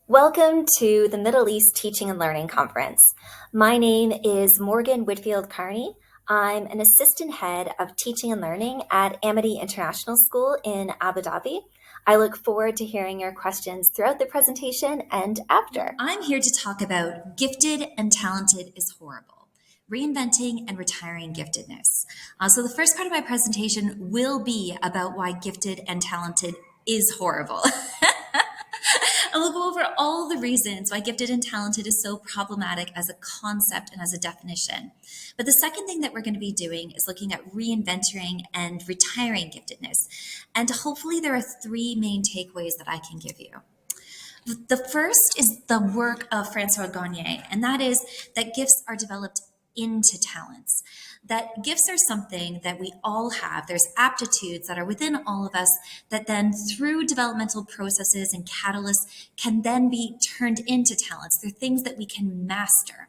Welcome to the Middle East Teaching and Learning Conference. My name is Morgan Whitfield Carny. I'm an assistant head of teaching and learning at Amity International School in Abu Dhabi. I look forward to hearing your questions throughout the presentation and after. I'm here to talk about gifted and talented is horrible. Reinventing and retiring giftedness. So the first part of my presentation will be about why gifted and talented is horrible. And we'll go over all the reasons why gifted and talented is so problematic as a concept and as a definition. But the second thing that we're going to be doing is looking at reinventing and retiring giftedness. And hopefully there are three main takeaways that I can give you. The first is the work of Francois Gagne, and that is that gifts are developed into talents. That gifts are something that we all have. There's aptitudes that are within all of us that then through developmental processes and catalysts can then be turned into talents. They're things that we can master.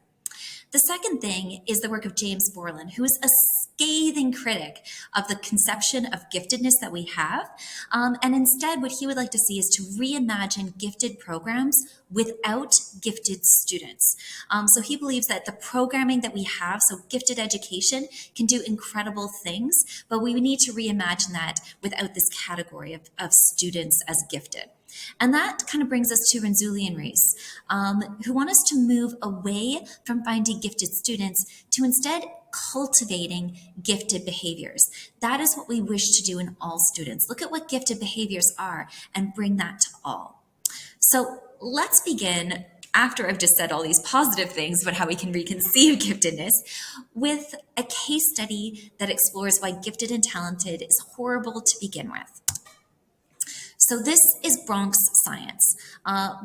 The second thing is the work of James Borland, who is a scathing critic of the conception of giftedness that we have. And instead, what he would like to see is to reimagine gifted programs without gifted students. So he believes that the programming that we have, so gifted education, can do incredible things, but we need to reimagine that without this category of students as gifted. And that kind of brings us to Renzuli and Reese, who want us to move away from finding gifted students to instead cultivating gifted behaviors. That is what we wish to do in all students. Look at what gifted behaviors are and bring that to all. So let's begin, after I've just said all these positive things about how we can reconceive giftedness, with a case study that explores why gifted and talented is horrible to begin with. So this is Bronx Science.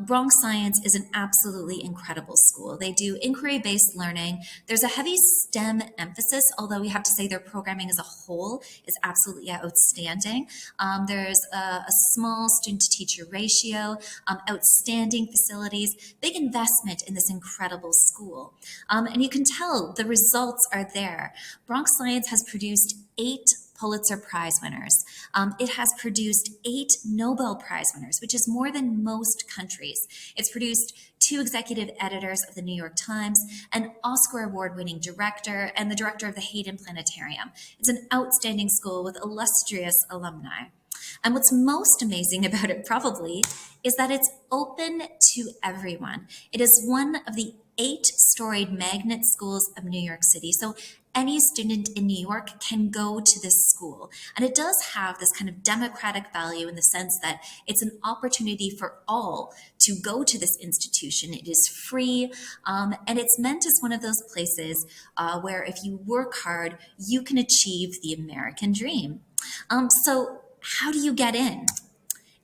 Bronx Science is an absolutely incredible school. They do inquiry-based learning. There's a heavy STEM emphasis, although we have to say their programming as a whole is absolutely outstanding. There's a small student-to-teacher ratio, outstanding facilities, big investment in this incredible school. And you can tell the results are there. Bronx Science has produced 8 Pulitzer Prize winners. It has produced 8 Nobel Prize winners, which is more than most countries. It's produced 2 executive editors of the New York Times, an Oscar award-winning director, and the director of the Hayden Planetarium. It's an outstanding school with illustrious alumni. And what's most amazing about it probably is that it's open to everyone. It is one of the 8-storied magnet schools of New York City. So any student in New York can go to this school. And it does have this kind of democratic value in the sense that it's an opportunity for all to go to this institution. It is free, and it's meant as one of those places where if you work hard, you can achieve the American dream. So how do you get in?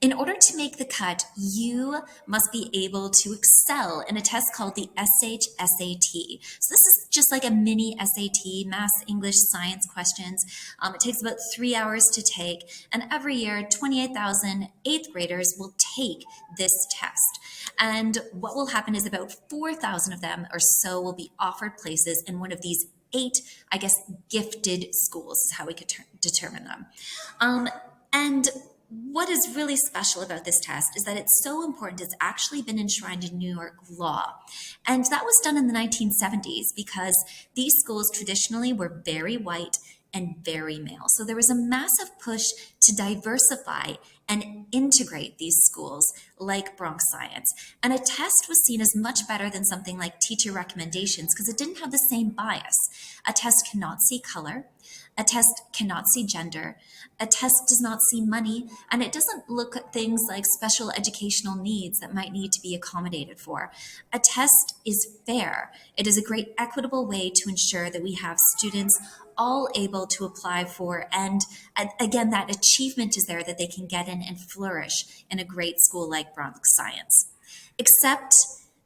In order to make the cut, you must be able to excel in a test called the SHSAT. So this is just like a mini SAT, Math, English, Science questions. It takes about 3 hours to take, and every year 28,000 eighth graders will take this test. And what will happen is about 4,000 of them or so will be offered places in one of these 8, gifted schools is how we could determine them. And what is really special about this test is that it's so important. It's actually been enshrined in New York law. And that was done in the 1970s because these schools traditionally were very white and very male. So there was a massive push to diversify and integrate these schools like Bronx Science. And a test was seen as much better than something like teacher recommendations because it didn't have the same bias. A test cannot see color. A test cannot see gender. A test does not see money, and it doesn't look at things like special educational needs that might need to be accommodated for. A test is fair. It is a great equitable way to ensure that we have students all able to apply for, and again, that achievement is there that they can get in and flourish in a great school like Bronx Science. Except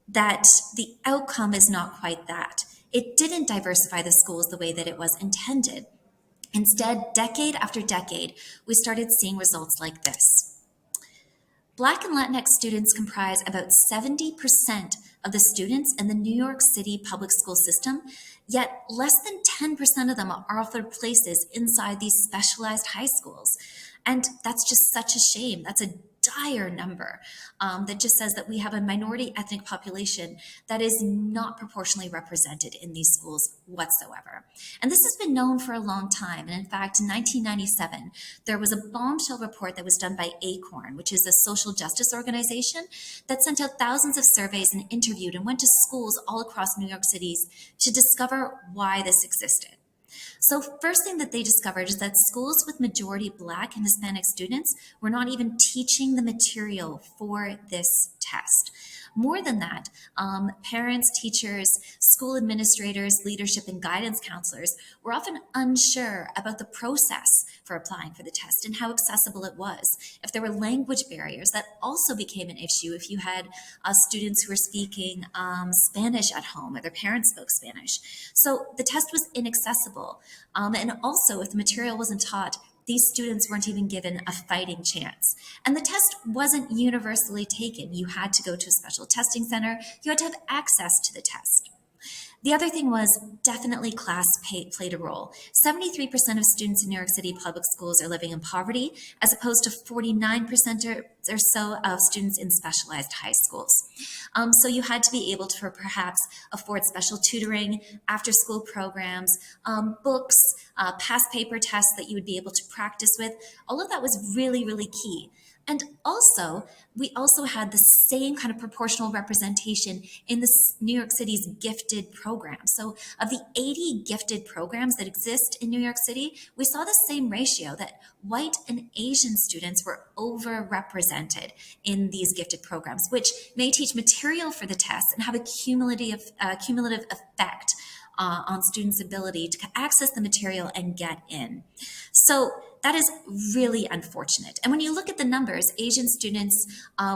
that the outcome is not quite that. It didn't diversify the schools the way that it was intended. Instead, decade after decade, we started seeing results like this. Black and Latinx students comprise about 70% of the students in the New York City public school system, yet less than 10% of them are offered places inside these specialized high schools. And that's just such a shame. That's a dire number that just says that we have a minority ethnic population that is not proportionally represented in these schools whatsoever. And this has been known for a long time. And in fact, in 1997, there was a bombshell report that was done by ACORN, which is a social justice organization that sent out thousands of surveys and interviewed and went to schools all across New York City to discover why this existed. So first thing that they discovered is that schools with majority Black and Hispanic students were not even teaching the material for this test. More than that, parents, teachers, school administrators, leadership, and guidance counselors were often unsure about the process for applying for the test and how accessible it was. If there were language barriers, that also became an issue if you had students who were speaking Spanish at home or their parents spoke Spanish. So the test was inaccessible. And also, if the material wasn't taught, these students weren't even given a fighting chance. And the test wasn't universally taken. You had to go to a special testing center. You had to have access to the test. The other thing was definitely class played a role. 73% of students in New York City public schools are living in poverty, as opposed to 49% or so of students in specialized high schools. So you had to be able to perhaps afford special tutoring, after-school programs, books, past paper tests that you would be able to practice with. All of that was really, really key. And also, we also had the same kind of proportional representation in New York City's gifted programs. So of the 80 gifted programs that exist in New York City, we saw the same ratio that white and Asian students were overrepresented in these gifted programs, which may teach material for the test and have a cumulative effect on students' ability to access the material and get in. So that is really unfortunate. And when you look at the numbers, Asian students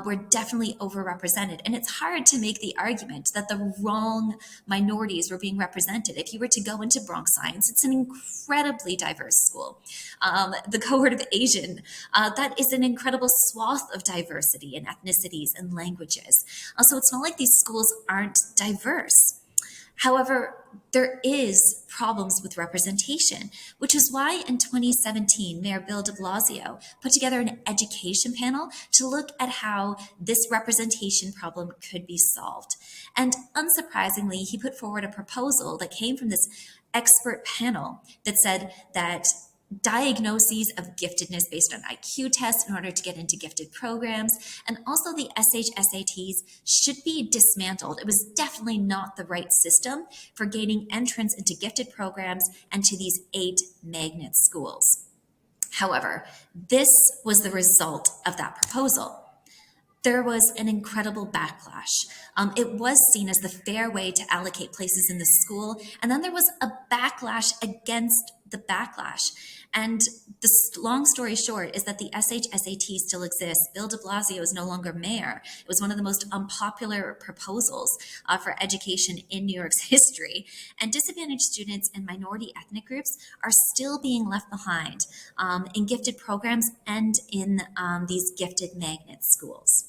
were definitely overrepresented. And it's hard to make the argument that the wrong minorities were being represented. If you were to go into Bronx Science, it's an incredibly diverse school. The cohort of Asian, that is an incredible swath of diversity in ethnicities and languages. So it's not like these schools aren't diverse. However, there is problems with representation, which is why in 2017, Mayor Bill de Blasio put together an education panel to look at how this representation problem could be solved. And unsurprisingly, he put forward a proposal that came from this expert panel that said that diagnoses of giftedness based on IQ tests in order to get into gifted programs, and also the SHSATs should be dismantled. It was definitely not the right system for gaining entrance into gifted programs and to these 8 magnet schools. However, this was the result of that proposal. There was an incredible backlash. It was seen as the fair way to allocate places in the school, and then there was a backlash against the backlash. And the long story short is that the SHSAT still exists. Bill de Blasio is no longer mayor. It was one of the most unpopular proposals for education in New York's history. And disadvantaged students and minority ethnic groups are still being left behind in gifted programs and in these gifted magnet schools.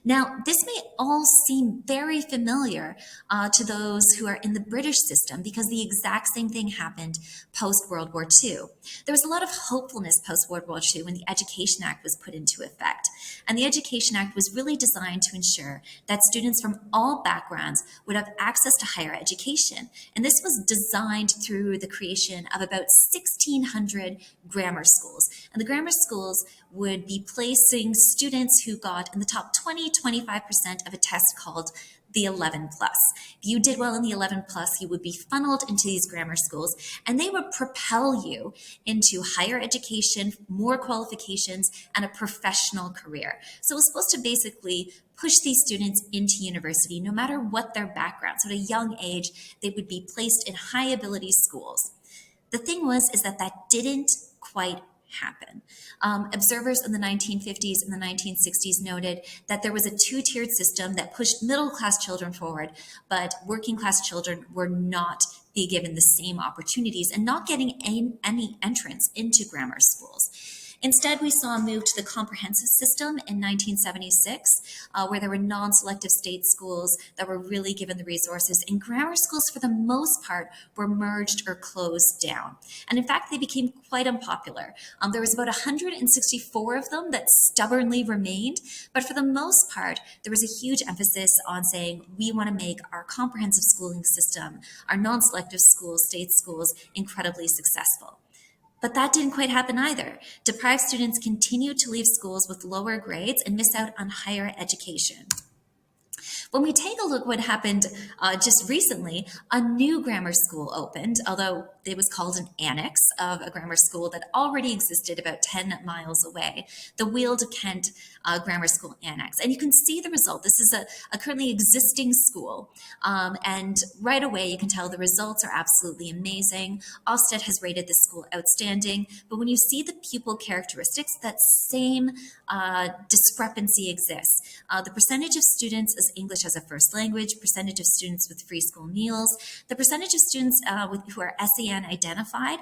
Now, this may all seem very familiar to those who are in the British system because the exact same thing happened post-World War II. There was a lot of hopefulness post-World War II when the Education Act was put into effect. And the Education Act was really designed to ensure that students from all backgrounds would have access to higher education. And this was designed through the creation of about 1,600 grammar schools. And the grammar schools would be placing students who got in the top 25% of a test called the 11 plus. If you did well in the 11 plus, you would be funneled into these grammar schools and they would propel you into higher education, more qualifications, and a professional career. So it was supposed to basically push these students into university, no matter what their background. So at a young age, they would be placed in high ability schools. The thing is that didn't quite happen. Observers in the 1950s and the 1960s noted that there was a 2-tiered system that pushed middle-class children forward, but working-class children were not being given the same opportunities and not getting any entrance into grammar schools. Instead, we saw a move to the comprehensive system in 1976, where there were non-selective state schools that were really given the resources, and grammar schools, for the most part, were merged or closed down. And in fact, they became quite unpopular. There was about 164 of them that stubbornly remained, but for the most part, there was a huge emphasis on saying, we want to make our comprehensive schooling system, our non-selective schools, state schools, incredibly successful. But that didn't quite happen either. Deprived students continued to leave schools with lower grades and miss out on higher education. When we take a look what happened just recently, a new grammar school opened, although it was called an annex of a grammar school that already existed about 10 miles away, the Weald Kent Grammar School Annex. And you can see the result. This is a currently existing school. And right away, you can tell the results are absolutely amazing. Ofsted has rated this school outstanding. But when you see the pupil characteristics, that same discrepancy exists. The percentage of students as English as a first language, percentage of students with free school meals, the percentage of students who are SEN identified,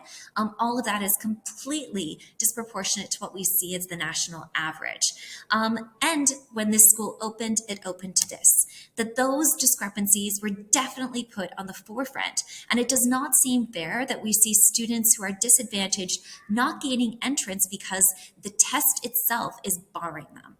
all of that is completely disproportionate to what we see as the national average. And when this school opened, it opened to this, that those discrepancies were definitely put on the forefront. And it does not seem fair that we see students who are disadvantaged not gaining entrance because the test itself is barring them.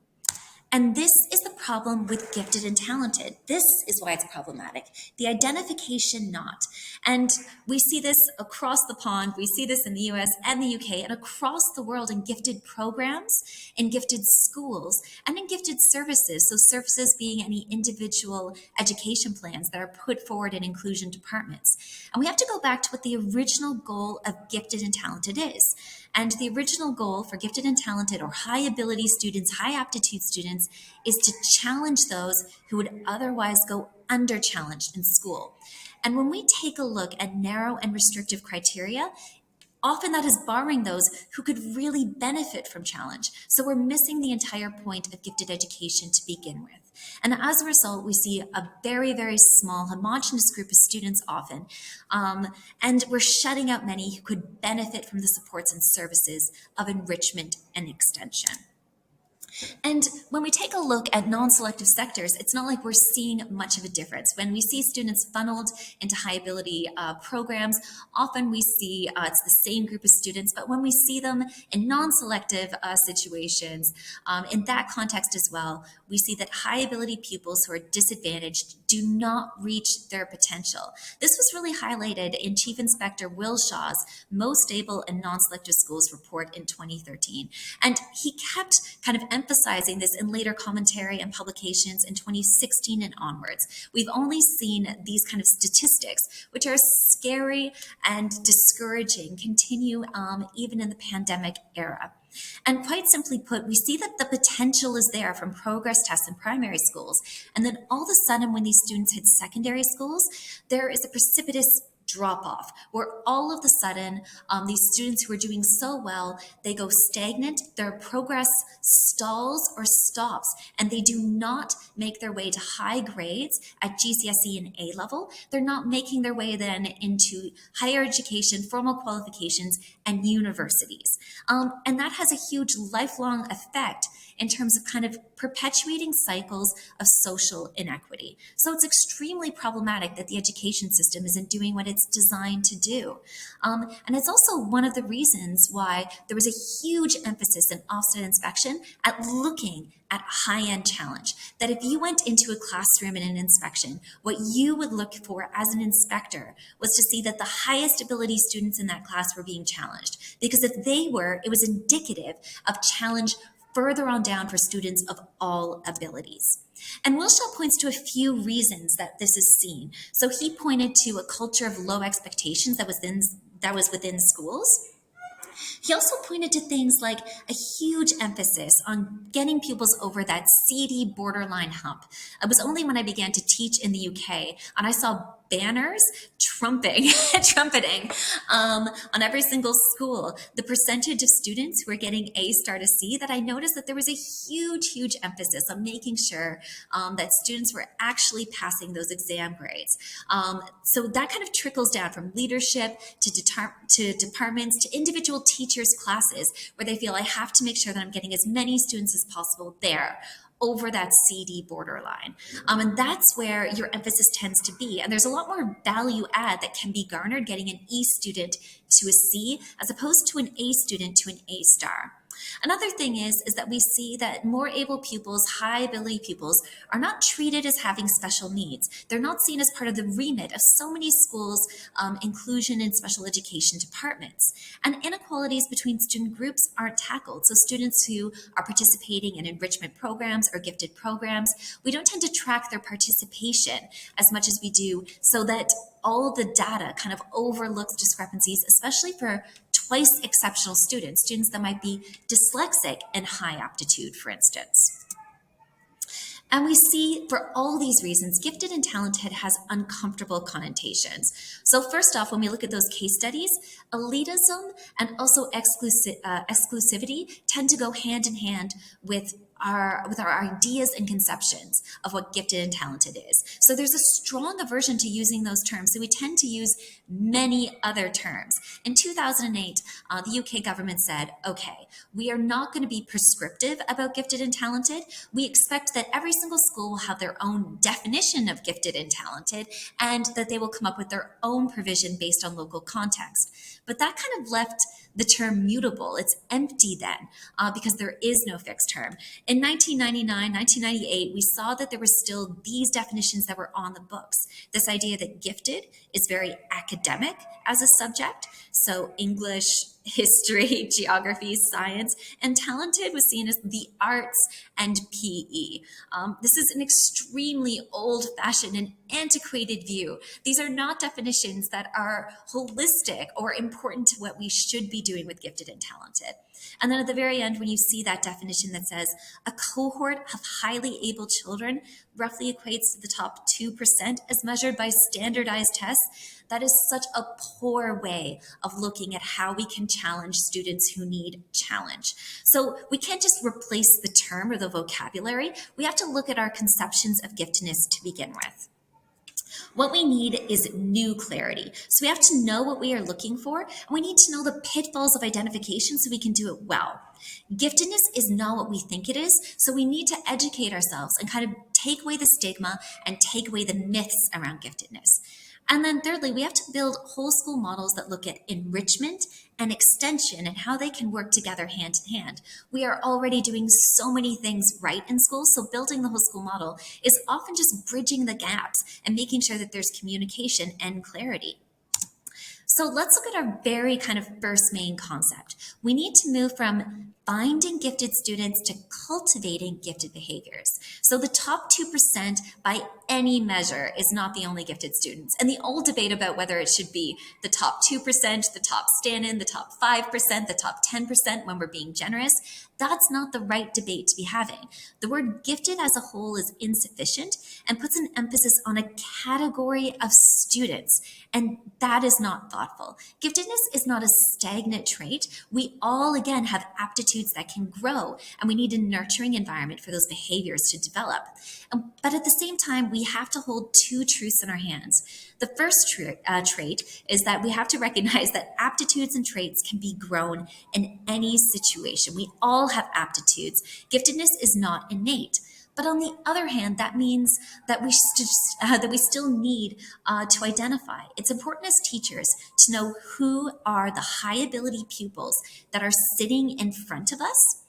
And this is the problem with gifted and talented. This is why it's problematic. The identification not. And we see this across the pond. We see this in the US and the UK and across the world in gifted programs, in gifted schools, and in gifted services. So services being any individual education plans that are put forward in inclusion departments. And we have to go back to what the original goal of gifted and talented is. And the original goal for gifted and talented or high ability students, high aptitude students, is to challenge those who would otherwise go under-challenged in school. And when we take a look at narrow and restrictive criteria, often that is barring those who could really benefit from challenge. So we're missing the entire point of gifted education to begin with. And as a result, we see a very, very small, homogenous group of students often, and we're shutting out many who could benefit from the supports and services of enrichment and extension. And when we take a look at non-selective sectors, it's not like we're seeing much of a difference. When we see students funneled into high ability programs, often we see it's the same group of students, but when we see them in non-selective situations, in that context as well, we see that high ability pupils who are disadvantaged do not reach their potential. This was really highlighted in Chief Inspector Will Shaw's Most Stable and Non-Selective Schools report in 2013. And he kept kind of emphasizing this in later commentary and publications in 2016 and onwards. We've only seen these kind of statistics, which are scary and discouraging, continue even in the pandemic era. And quite simply put, we see that the potential is there from progress tests in primary schools. And then all of a sudden, when these students hit secondary schools, there is a precipitous drop off where all of a sudden these students who are doing so well, they go stagnant, their progress stalls or stops, and they do not make their way to high grades at GCSE and A level. They're not making their way then into higher education, formal qualifications, and universities. And that has a huge lifelong effect in terms of kind of perpetuating cycles of social inequity. So it's extremely problematic that the education system isn't doing what it's designed to do. And it's also one of the reasons why there was a huge emphasis in Ofsted inspection at looking at high-end challenge. That if you went into a classroom in an inspection, what you would look for as an inspector was to see that the highest ability students in that class were being challenged. Because if they were, it was indicative of challenge further on down for students of all abilities. And Wilshaw points to a few reasons that this is seen. So he pointed to a culture of low expectations that was within schools. He also pointed to things like a huge emphasis on getting pupils over that seedy borderline hump. It was only when I began to teach in the UK and I saw banners trumpeting on every single school the percentage of students who are getting A star to C, that I noticed that there was a huge emphasis on making sure that students were actually passing those exam grades. So that kind of trickles down from leadership to departments to individual teachers' classes, where they feel I have to make sure that I'm getting as many students as possible there over that CD borderline. And that's where your emphasis tends to be. And there's a lot more value add that can be garnered getting an E student to a C as opposed to an A student to an A star. Another thing is that we see that more able pupils, high ability pupils, are not treated as having special needs. They're not seen as part of the remit of so many schools' inclusion and special education departments. And inequalities between student groups aren't tackled. So students who are participating in enrichment programs or gifted programs, we don't tend to track their participation as much as we do, so that all of the data kind of overlooks discrepancies, especially for twice exceptional students that might be dyslexic and high aptitude, for instance. And we see for all these reasons, gifted and talented has uncomfortable connotations. So first off, when we look at those case studies, elitism and also exclusivity tend to go hand in hand with our ideas and conceptions of what gifted and talented is. So there's a strong aversion to using those terms. So we tend to use many other terms. In 2008, the UK government said, okay, we are not going to be prescriptive about gifted and talented. We expect that every single school will have their own definition of gifted and talented, and that they will come up with their own provision based on local context. But that kind of left the term mutable. It's empty then, because there is no fixed term. In 1999, 1998, we saw that there were still these definitions that were on the books. This idea that gifted is very academic as a subject, so English, history, geography, science, and talented was seen as the arts and PE. This is an extremely old-fashioned and antiquated view. These are not definitions that are holistic or important to what we should be doing with gifted and talented. And then at the very end, when you see that definition that says a cohort of highly able children roughly equates to the top 2% as measured by standardized tests, that is such a poor way of looking at how we can challenge students who need challenge. So we can't just replace the term or the vocabulary. We have to look at our conceptions of giftedness to begin with. What we need is new clarity. So we have to know what we are looking for, and we need to know the pitfalls of identification so we can do it well. Giftedness is not what we think it is, so we need to educate ourselves and kind of take away the stigma and take away the myths around giftedness. And then thirdly, we have to build whole school models that look at enrichment and extension and how they can work together hand in hand. We are already doing so many things right in schools, so building the whole school model is often just bridging the gaps and making sure that there's communication and clarity. So let's look at our very kind of first main concept. We need to move from finding gifted students to cultivating gifted behaviors. So the top 2% by any measure is not the only gifted students. And the old debate about whether it should be the top 2%, the top stand-in, the top 5%, the top 10% when we're being generous, that's not the right debate to be having. The word gifted as a whole is insufficient and puts an emphasis on a category of students, and that is not thoughtful. Giftedness is not a stagnant trait. We all, again, have aptitudes that can grow, and we need a nurturing environment for those behaviors to develop. But at the same time, we have to hold two truths in our hands. The first trait is that we have to recognize that aptitudes and traits can be grown in any situation. We all have aptitudes. Giftedness is not innate. But on the other hand, that means that we still need to identify. It's important as teachers to know who are the high ability pupils that are sitting in front of us,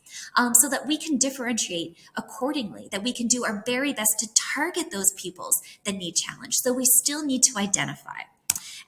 so that we can differentiate accordingly, that we can do our very best to target those pupils that need challenge. So we still need to identify.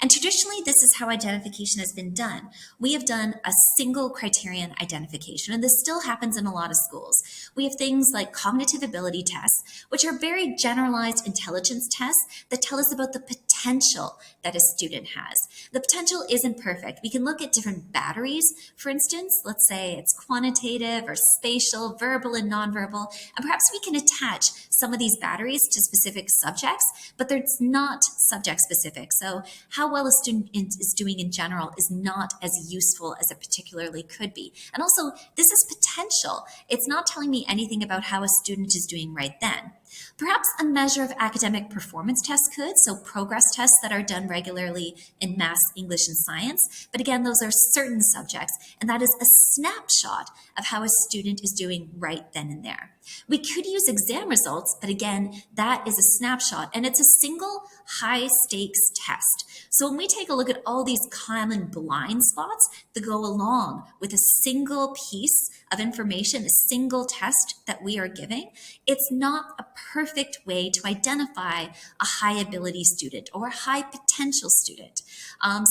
And traditionally, this is how identification has been done. We have done a single criterion identification, and this still happens in a lot of schools. We have things like cognitive ability tests, which are very generalized intelligence tests that tell us about the potential that a student has. The potential isn't perfect. We can look at different batteries, for instance. Let's say it's quantitative or spatial, verbal and nonverbal, and perhaps we can attach some of these batteries to specific subjects, but it's not subject specific. So how well a student is doing in general is not as useful as it particularly could be. And also, this is potential. It's not telling me anything about how a student is doing right then. Perhaps a measure of academic performance tests could, so progress tests that are done regularly in math, English, and science. But again, those are certain subjects, and that is a snapshot of how a student is doing right then and there. We could use exam results, but again, that is a snapshot, and it's a single high-stakes test. So when we take a look at all these common blind spots that go along with a single piece of information, a single test that we are giving, it's not a perfect way to identify a high ability student or a high potential student.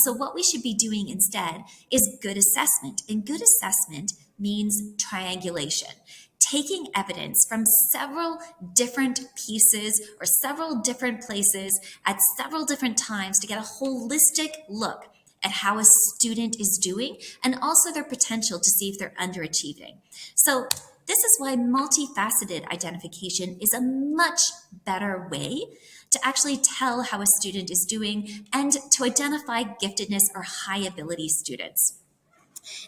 So what we should be doing instead is good assessment. And good assessment means triangulation. Taking evidence from several different pieces or several different places at several different times to get a holistic look at how a student is doing and also their potential to see if they're underachieving. So this is why multifaceted identification is a much better way to actually tell how a student is doing and to identify giftedness or high ability students.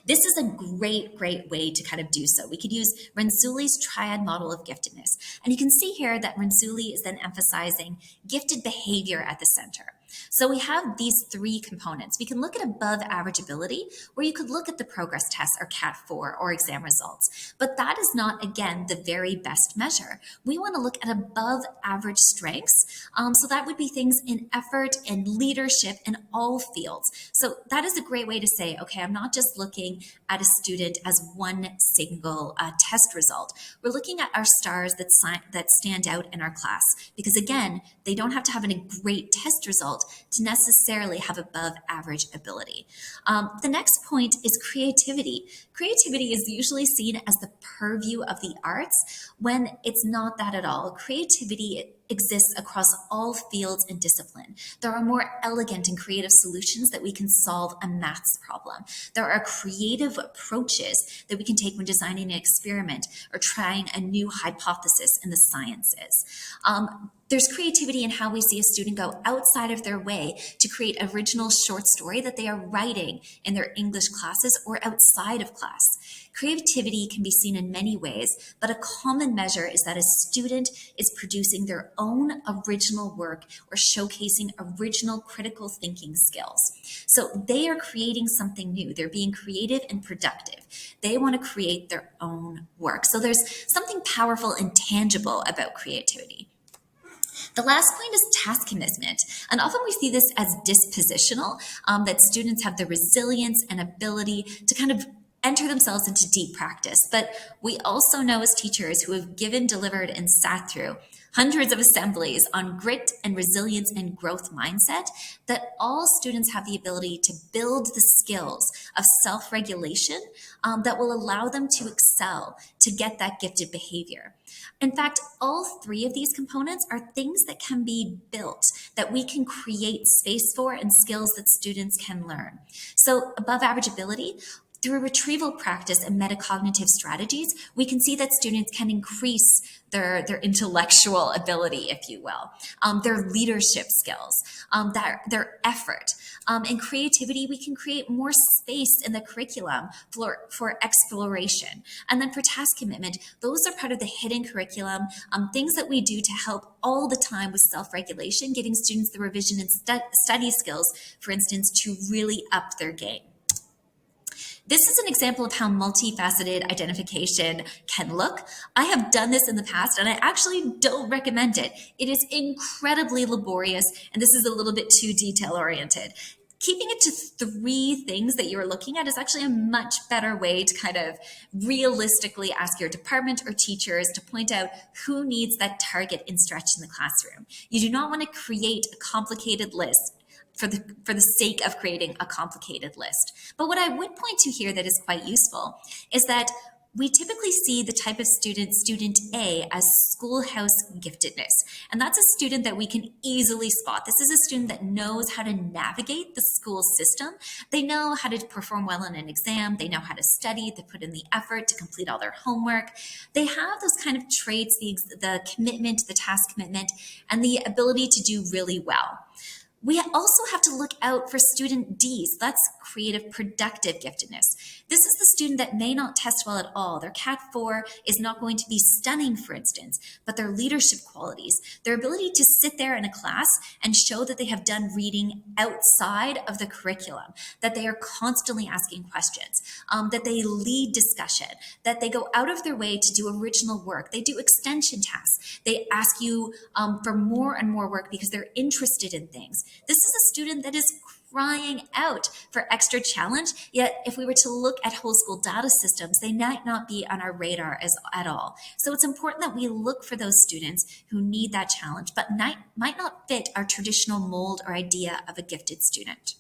This is a great way to kind of do so. We could use Renzuli's Triad model of giftedness. And you can see here that Renzuli is then emphasizing gifted behavior at the center. So we have these three components. We can look at above average ability, where you could look at the progress test or CAT4 or exam results. But that is not, again, the very best measure. We want to look at above average strengths. So that would be things in effort and leadership in all fields. So that is a great way to say, okay, I'm not just looking at a student as one single test result. We're looking at our stars that stand out in our class, because again, they don't have to have a great test result to necessarily have above average ability. The next point is creativity. Creativity is usually seen as the purview of the arts when it's not that at all. Creativity exists across all fields and discipline. There are more elegant and creative solutions that we can solve a maths problem. There are creative approaches that we can take when designing an experiment or trying a new hypothesis in the sciences. There's creativity in how we see a student go outside of their way to create original short story that they are writing in their English classes or outside of class. Creativity can be seen in many ways, but a common measure is that a student is producing their own original work or showcasing original critical thinking skills. So they are creating something new. They're being creative and productive. They want to create their own work. So there's something powerful and tangible about creativity. The last point is task commitment. And often we see this as dispositional, that students have the resilience and ability to kind of enter themselves into deep practice. But we also know as teachers who have given, delivered, and sat through hundreds of assemblies on grit and resilience and growth mindset that all students have the ability to build the skills of self-regulation that will allow them to excel, to get that gifted behavior. In fact, all three of these components are things that can be built, that we can create space for and skills that students can learn. So above average ability, through retrieval practice and metacognitive strategies, we can see that students can increase their intellectual ability, if you will, their leadership skills, their effort. In creativity, we can create more space in the curriculum for exploration. And then for task commitment, those are part of the hidden curriculum, things that we do to help all the time with self-regulation, giving students the revision and study skills, for instance, to really up their game. This is an example of how multifaceted identification can look. I have done this in the past, and I actually don't recommend it. It is incredibly laborious, and this is a little bit too detail-oriented. Keeping it to three things that you're looking at is actually a much better way to kind of realistically ask your department or teachers to point out who needs that target and stretch in the classroom. You do not want to create a complicated list for the sake of creating a complicated list. But what I would point to here that is quite useful is that we typically see the type of student A, as schoolhouse giftedness. And that's a student that we can easily spot. This is a student that knows how to navigate the school system. They know how to perform well in an exam. They know how to study. They put in the effort to complete all their homework. They have those kind of traits, the commitment, the task commitment, and the ability to do really well. We also have to look out for student Ds. That's creative, productive giftedness. This is the student that may not test well at all. Their CAT 4 is not going to be stunning, for instance, but their leadership qualities, their ability to sit there in a class and show that they have done reading outside of the curriculum, that they are constantly asking questions, that they lead discussion, that they go out of their way to do original work. They do extension tasks. They ask you for more and more work because they're interested in things. This is a student that is crying out for extra challenge, yet if we were to look at whole school data systems, they might not be on our radar at all. So it's important that we look for those students who need that challenge, but might not fit our traditional mold or idea of a gifted student.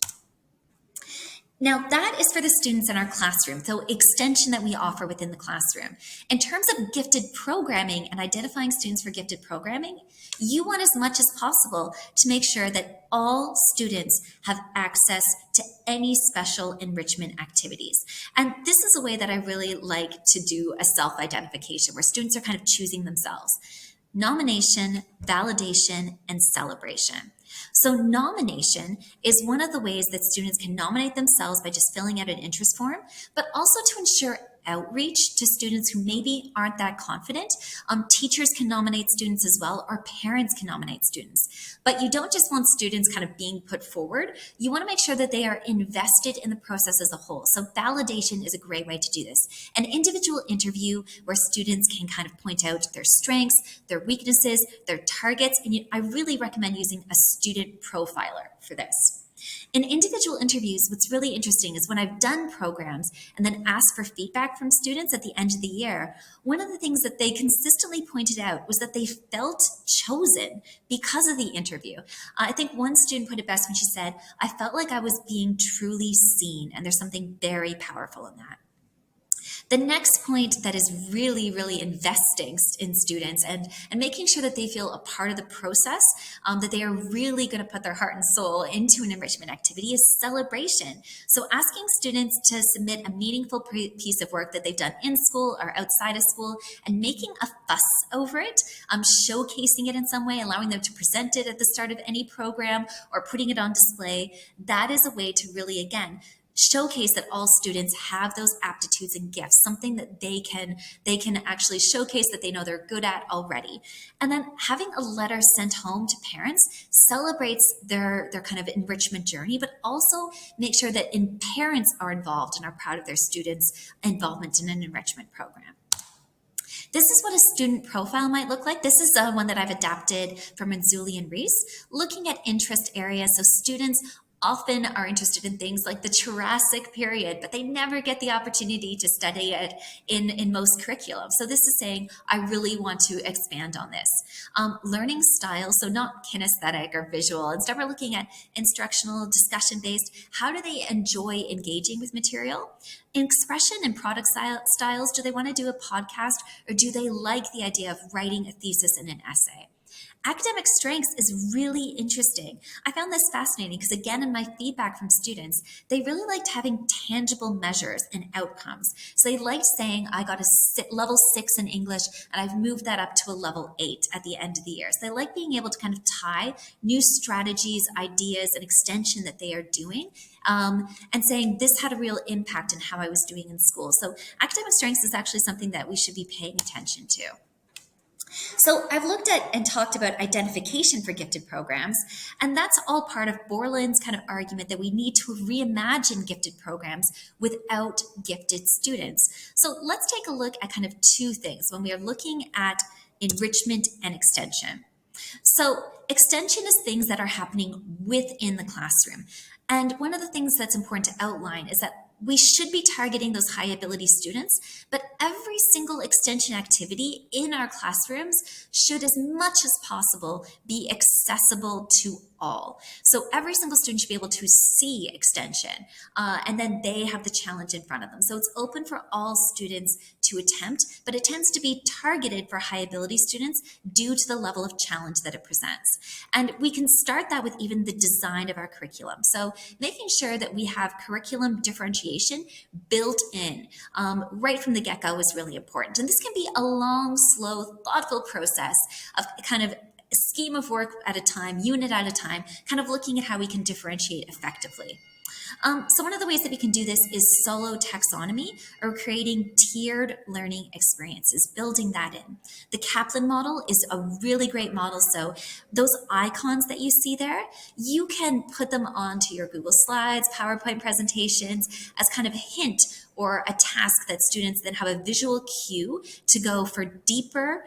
Now, that is for the students in our classroom, so extension that we offer within the classroom. In terms of gifted programming and identifying students for gifted programming, you want as much as possible to make sure that all students have access to any special enrichment activities. And this is a way that I really like to do a self-identification, where students are kind of choosing themselves. Nomination, validation, and celebration. So nomination is one of the ways that students can nominate themselves by just filling out an interest form, but also to ensure outreach to students who maybe aren't that confident. Teachers can nominate students as well, or parents can nominate students. But you don't just want students kind of being put forward. You want to make sure that they are invested in the process as a whole. So validation is a great way to do this. An individual interview where students can kind of point out their strengths, their weaknesses, their targets. And I really recommend using a student profiler for this. In individual interviews, what's really interesting is when I've done programs and then asked for feedback from students at the end of the year, one of the things that they consistently pointed out was that they felt chosen because of the interview. I think one student put it best when she said, "I felt like I was being truly seen," and there's something very powerful in that. The next point that is really, really investing in students and making sure that they feel a part of the process, that they are really going to put their heart and soul into an enrichment activity, is celebration. So asking students to submit a meaningful piece of work that they've done in school or outside of school and making a fuss over it, showcasing it in some way, allowing them to present it at the start of any program or putting it on display, that is a way to really, again, showcase that all students have those aptitudes and gifts, something that they can actually showcase that they know they're good at already. And then having a letter sent home to parents celebrates their kind of enrichment journey, but also make sure that parents are involved and are proud of their students' involvement in an enrichment program. This is what a student profile might look like. This is one that I've adapted from Renzulli and Reese, looking at interest areas. So students often are interested in things like the Jurassic period, but they never get the opportunity to study it in most curriculum. So this is saying, I really want to expand on this. Learning styles, so not kinesthetic or visual. Instead, we're looking at instructional, discussion-based. How do they enjoy engaging with material? Expression and product styles, do they want to do a podcast, or do they like the idea of writing a thesis and an essay? Academic strengths is really interesting. I found this fascinating because, again, in my feedback from students, they really liked having tangible measures and outcomes. So they liked saying, I got a level 6 in English and I've moved that up to a level 8 at the end of the year. So they like being able to kind of tie new strategies, ideas, and extension that they are doing, and saying this had a real impact in how I was doing in school. So academic strengths is actually something that we should be paying attention to. So I've looked at and talked about identification for gifted programs, and that's all part of Borland's kind of argument that we need to reimagine gifted programs without gifted students. So let's take a look at kind of two things when we are looking at enrichment and extension. So extension is things that are happening within the classroom. And one of the things that's important to outline is that we should be targeting those high ability students, but every single extension activity in our classrooms should, as much as possible, be accessible to all. So every single student should be able to see extension, and then they have the challenge in front of them. So it's open for all students to attempt, but it tends to be targeted for high ability students due to the level of challenge that it presents. And we can start that with even the design of our curriculum. So making sure that we have curriculum differentiation built in right from the get-go is really important. And this can be a long, slow, thoughtful process of kind of scheme of work at a time, unit at a time, kind of looking at how we can differentiate effectively. So one of the ways that we can do this is solo taxonomy, or creating tiered learning experiences, building that in. The Kaplan model is a really great model. So those icons that you see there, you can put them onto your Google Slides, PowerPoint presentations as kind of a hint or a task that students then have a visual cue to go for deeper,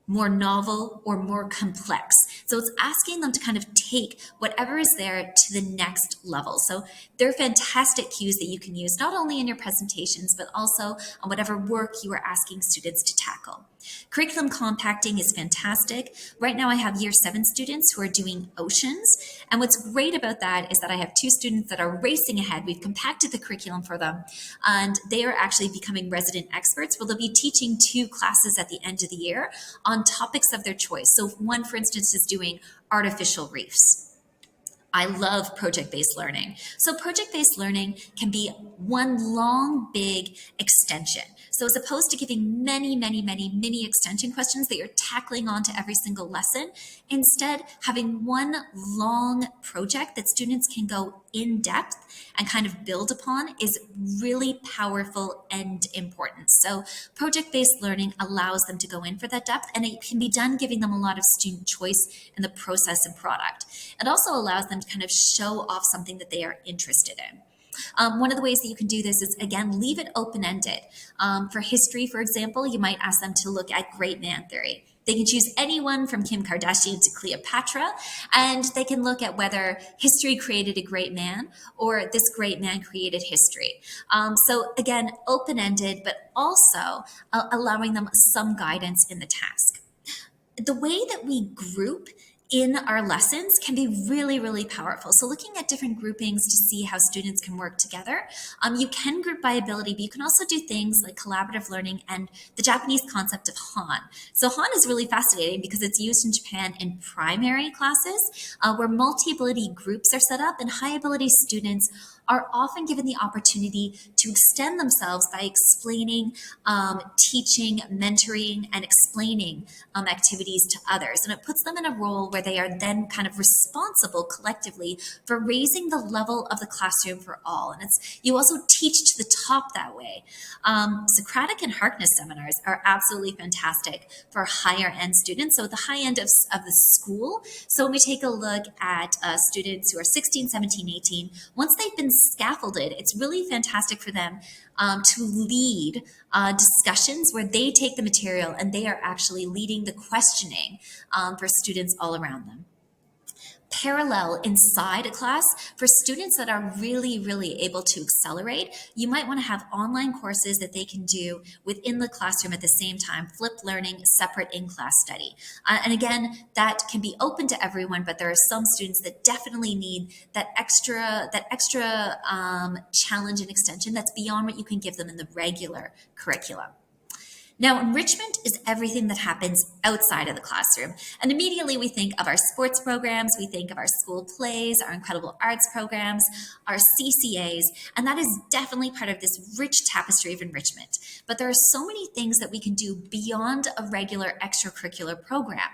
more novel, or more complex. So it's asking them to kind of take whatever is there to the next level. So they're fantastic cues that you can use not only in your presentations, but also on whatever work you are asking students to tackle. Curriculum compacting is fantastic. Right now I have year 7 students who are doing oceans. And what's great about that is that I have 2 students that are racing ahead. We've compacted the curriculum for them, and they are actually becoming resident experts, where they'll be teaching 2 classes at the end of the year on topics of their choice. So one, for instance, is doing artificial reefs. I love project-based learning. So project-based learning can be one long, big extension. So as opposed to giving many mini extension questions that you're tackling onto every single lesson, instead having one long project that students can go in depth and kind of build upon is really powerful and important. So project-based learning allows them to go in for that depth, and it can be done giving them a lot of student choice in the process and product. It also allows them to kind of show off something that they are interested in. One of the ways that you can do this is, again, leave it open-ended. For history, for example, you might ask them to look at great man theory. They can choose anyone from Kim Kardashian to Cleopatra, and they can look at whether history created a great man or this great man created history. So again, open-ended, but also allowing them some guidance in the task. The way that we group in our lessons can be really powerful. So looking at different groupings to see how students can work together. You can group by ability, but you can also do things like collaborative learning and the Japanese concept of Han. So Han is really fascinating because it's used in Japan in primary classes, where multi-ability groups are set up, and high-ability students are often given the opportunity to extend themselves by explaining, teaching, mentoring, and explaining activities to others. And it puts them in a role where they are then kind of responsible collectively for raising the level of the classroom for all. And you also teach to the top that way. Socratic and Harkness seminars are absolutely fantastic for higher end students. So at the high end of the school. So when we take a look at students who are 16, 17, 18, once they've been scaffolded, it's really fantastic for them to lead discussions where they take the material and they are actually leading the questioning for students all around them. Parallel inside a class, for students that are really able to accelerate, you might want to have online courses that they can do within the classroom at the same time, flipped learning, separate in-class study. And again, that can be open to everyone, but there are some students that definitely need that extra challenge and extension that's beyond what you can give them in the regular curriculum. Now, enrichment is everything that happens outside of the classroom. And immediately we think of our sports programs, we think of our school plays, our incredible arts programs, our CCAs, and that is definitely part of this rich tapestry of enrichment. But there are so many things that we can do beyond a regular extracurricular program.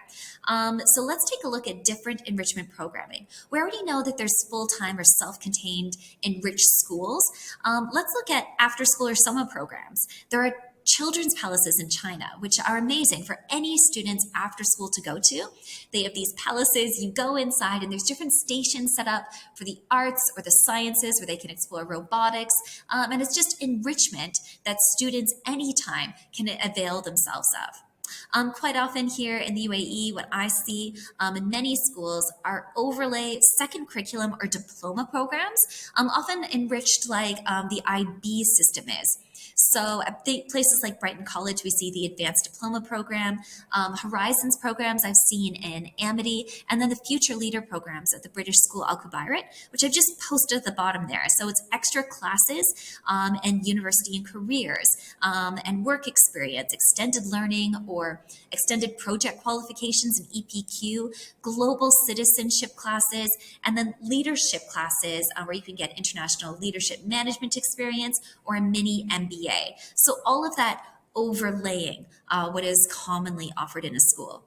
So let's take a look at different enrichment programming. We already know that there's full-time or self-contained enriched schools. Let's look at after-school or summer programs. There are children's palaces in China, which are amazing for any students after school to go to. They have these palaces, you go inside and there's different stations set up for the arts or the sciences where they can explore robotics. And it's just enrichment that students anytime can avail themselves of. Quite often here in the UAE, what I see in many schools are overlay second curriculum or diploma programs, often enriched like the IB system is. So at places like Brighton College, we see the Advanced Diploma Program, Horizons programs I've seen in Amity, and then the Future Leader programs at the British School Alcibiade, which I've just posted at the bottom there. So it's extra classes and university and careers and work experience, extended learning or extended project qualifications and EPQ, global citizenship classes, and then leadership classes where you can get international leadership management experience or a mini MBA. So all of that overlaying what is commonly offered in a school.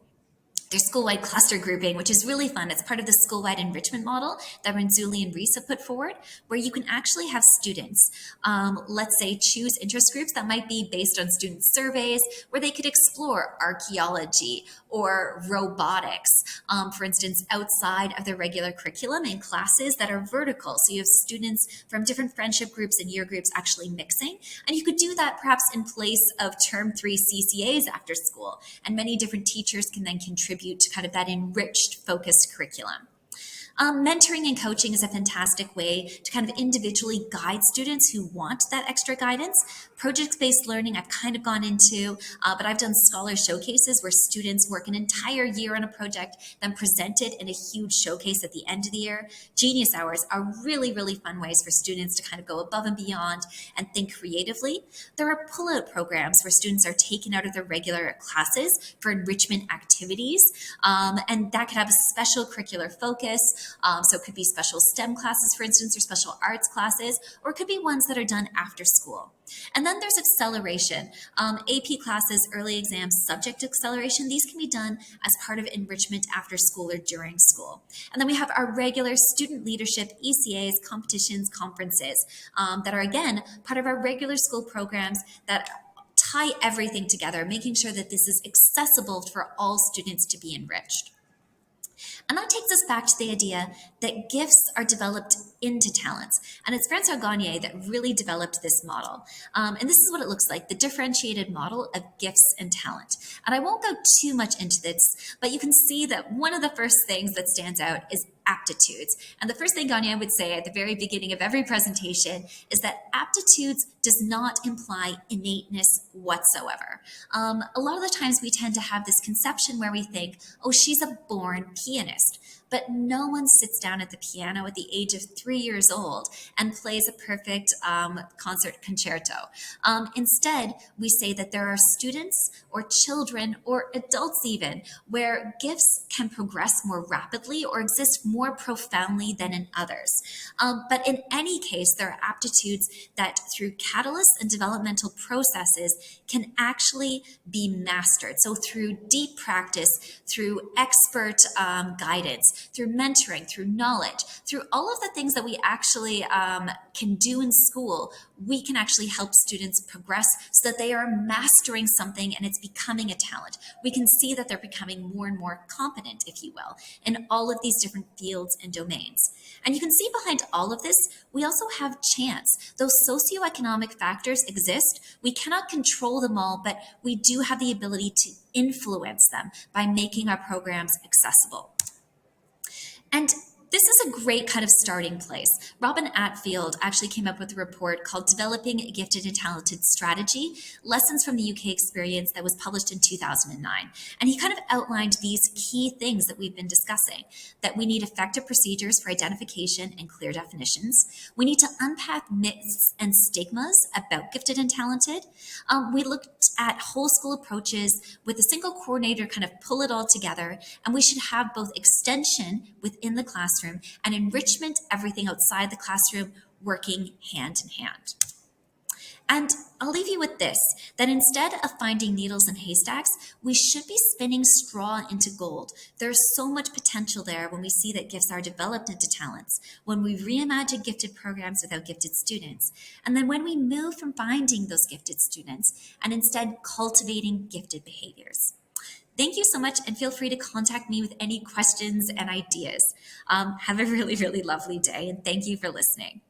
There's school-wide cluster grouping, which is really fun. It's part of the school-wide enrichment model that Renzulli and Reese have put forward, where you can actually have students, let's say, choose interest groups that might be based on student surveys, where they could explore archaeology or robotics, for instance, outside of their regular curriculum in classes that are vertical. So you have students from different friendship groups and year groups actually mixing. And you could do that perhaps in place of term 3 CCAs after school. And many different teachers can then contribute to kind of that enriched, focused curriculum. Mentoring and coaching is a fantastic way to kind of individually guide students who want that extra guidance. Project-based learning I've kind of gone into, but I've done scholar showcases where students work an entire year on a project, then present it in a huge showcase at the end of the year. Genius hours are really, really fun ways for students to kind of go above and beyond and think creatively. There are pull-out programs where students are taken out of their regular classes for enrichment activities, and that could have a special curricular focus. So it could be special STEM classes, for instance, or special arts classes, or it could be ones that are done after school. And then there's acceleration. AP classes, early exams, subject acceleration, these can be done as part of enrichment after school or during school. And then we have our regular student leadership, ECAs, competitions, conferences that are, again, part of our regular school programs that tie everything together, making sure that this is accessible for all students to be enriched. And that takes us back to the idea that gifts are developed into talents. And it's Francois Gagne that really developed this model. And this is what it looks like, the differentiated model of gifts and talent. And I won't go too much into this, but you can see that one of the first things that stands out is aptitudes. And the first thing Gagne would say at the very beginning of every presentation is that aptitudes does not imply innateness whatsoever. A lot of the times we tend to have this conception where we think, oh, she's a born pianist. But no one sits down at the piano at the age of 3 years old and plays a perfect concert concerto. Instead, we say that there are students or children or adults even where gifts can progress more rapidly or exist more profoundly than in others. But in any case, there are aptitudes that through catalysts and developmental processes can actually be mastered. So through deep practice, through expert guidance, through mentoring, through knowledge, through all of the things that we actually can do in school, we can actually help students progress so that they are mastering something and it's becoming a talent. We can see that they're becoming more and more competent, if you will, in all of these different fields and domains. And you can see behind all of this, we also have chance. Those socioeconomic factors exist. We cannot control them all, but we do have the ability to influence them by making our programs accessible. And this is a great kind of starting place. Robin Attfield actually came up with a report called Developing a Gifted and Talented Strategy, Lessons from the UK Experience, that was published in 2009. And he kind of outlined these key things that we've been discussing, that we need effective procedures for identification and clear definitions. We need to unpack myths and stigmas about gifted and talented. We looked at whole school approaches with a single coordinator, kind of pull it all together. And we should have both extension within the classroom and enrichment, everything outside the classroom, working hand in hand. And I'll leave you with this, that instead of finding needles in haystacks, we should be spinning straw into gold. There's so much potential there when we see that gifts are developed into talents, when we reimagine gifted programs without gifted students, and then when we move from finding those gifted students and instead cultivating gifted behaviors. Thank you so much, and feel free to contact me with any questions and ideas. Have a really, really lovely day, and thank you for listening.